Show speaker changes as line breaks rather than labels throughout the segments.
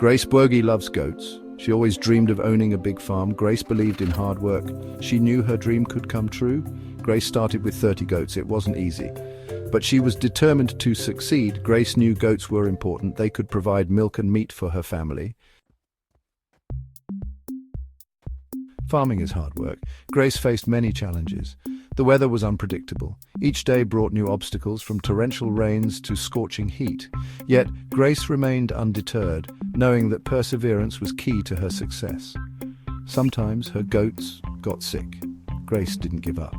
Grace Bwogi loves goats. She always dreamed of owning a big farm. Grace believed in hard work. She knew her dream could come true. Grace started with 30 goats. It wasn't easy, but she was determined to succeed. Grace knew goats were important. They could provide milk and meat for her family. Farming is hard work. Grace faced many challenges. The weather was unpredictable. Each day brought new obstacles, from torrential rains to scorching heat. Yet Grace remained undeterred, knowing that perseverance was key to her success. Sometimes her goats got sick. Grace didn't give up.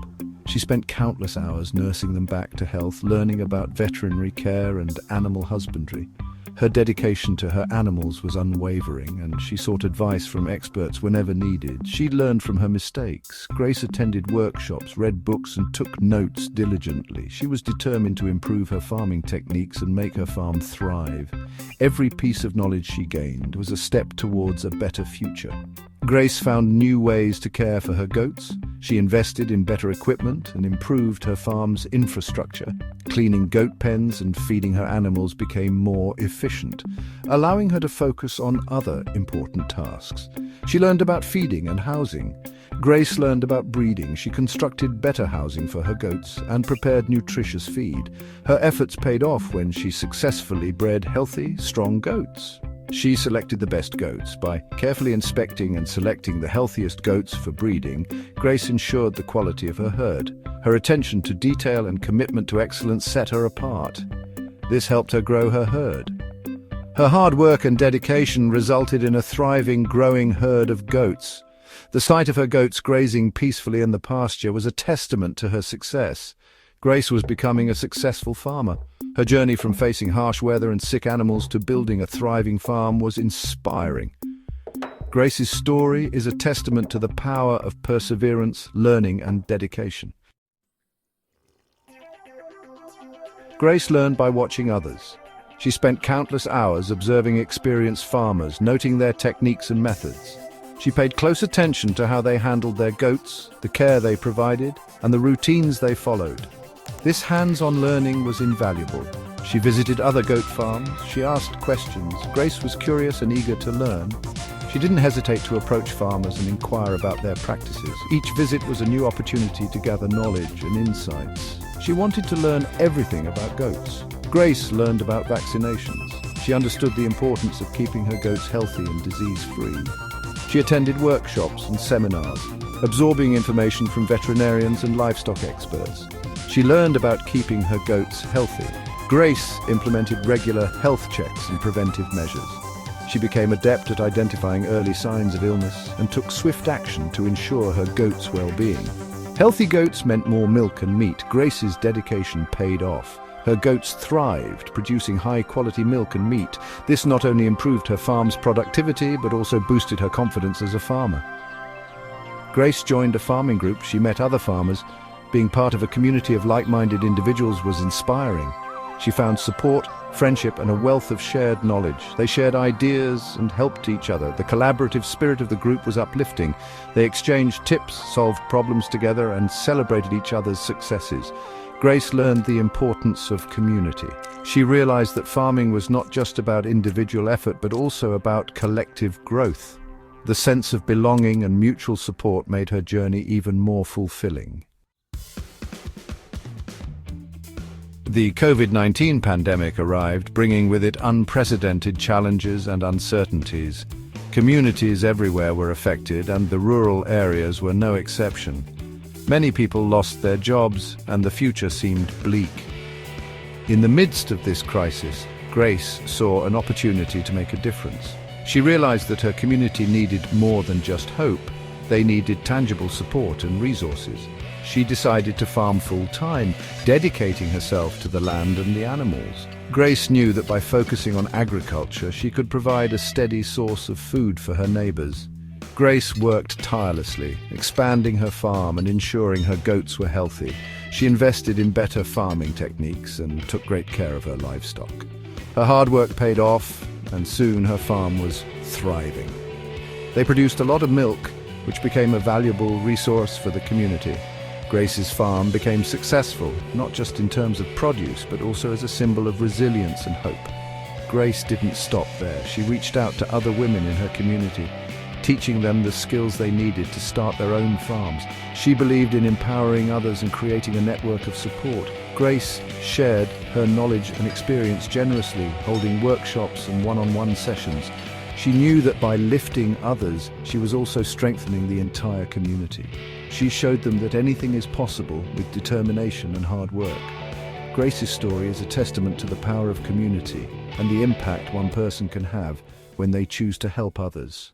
She spent countless hours nursing them back to health, learning about veterinary care and animal husbandry. Her dedication to her animals was unwavering, and she sought advice from experts whenever needed. She learned from her mistakes. Grace attended workshops, read books, and took notes diligently. She was determined to improve her farming techniques and make her farm thrive. Every piece of knowledge she gained was a step towards a better future. Grace found new ways to care for her goats. She invested in better equipment and improved her farm's infrastructure. Cleaning goat pens and feeding her animals became more efficient, allowing her to focus on other important tasks. She learned about feeding and housing. Grace learned about breeding. She constructed better housing for her goats and prepared nutritious feed. Her efforts paid off when she successfully bred healthy, strong goats. She selected the best goats. By carefully inspecting and selecting the healthiest goats for breeding, Grace ensured the quality of her herd. Her attention to detail and commitment to excellence set her apart. This helped her grow her herd. Her hard work and dedication resulted in a thriving, growing herd of goats. The sight of her goats grazing peacefully in the pasture was a testament to her success. Grace was becoming a successful farmer. Her journey from facing harsh weather and sick animals to building a thriving farm was inspiring. Grace's story is a testament to the power of perseverance, learning, and dedication. Grace learned by watching others. She spent countless hours observing experienced farmers, noting their techniques and methods. She paid close attention to how they handled their goats, the care they provided, and the routines they followed. This hands-on learning was invaluable. She visited other goat farms. She asked questions. Grace was curious and eager to learn. She didn't hesitate to approach farmers and inquire about their practices. Each visit was a new opportunity to gather knowledge and insights. She wanted to learn everything about goats. Grace learned about vaccinations. She understood the importance of keeping her goats healthy and disease-free. She attended workshops and seminars, absorbing information from veterinarians and livestock experts. She learned about keeping her goats healthy. Grace implemented regular health checks and preventive measures. She became adept at identifying early signs of illness and took swift action to ensure her goats' well-being. Healthy goats meant more milk and meat. Grace's dedication paid off. Her goats thrived, producing high-quality milk and meat. This not only improved her farm's productivity, but also boosted her confidence as a farmer. Grace joined a farming group. She met other farmers. Being part of a community of like-minded individuals was inspiring. She found support, friendship, and a wealth of shared knowledge. They shared ideas and helped each other. The collaborative spirit of the group was uplifting. They exchanged tips, solved problems together, and celebrated each other's successes. Grace learned the importance of community. She realized that farming was not just about individual effort, but also about collective growth. The sense of belonging and mutual support made her journey even more fulfilling. The COVID-19 pandemic arrived, bringing with it unprecedented challenges and uncertainties. Communities everywhere were affected, and the rural areas were no exception. Many people lost their jobs, and the future seemed bleak. In the midst of this crisis, Grace saw an opportunity to make a difference. She realized that her community needed more than just hope. They needed tangible support and resources. She decided to farm full-time, dedicating herself to the land and the animals. Grace knew that by focusing on agriculture, she could provide a steady source of food for her neighbors. Grace worked tirelessly, expanding her farm and ensuring her goats were healthy. She invested in better farming techniques and took great care of her livestock. Her hard work paid off, and soon her farm was thriving. They produced a lot of milk, which became a valuable resource for the community. Grace's farm became successful, not just in terms of produce, but also as a symbol of resilience and hope. Grace didn't stop there. She reached out to other women in her community, teaching them the skills they needed to start their own farms. She believed in empowering others and creating a network of support. Grace shared her knowledge and experience generously, holding workshops and one-on-one sessions. She knew that by lifting others, she was also strengthening the entire community. She showed them that anything is possible with determination and hard work. Grace's story is a testament to the power of community and the impact one person can have when they choose to help others.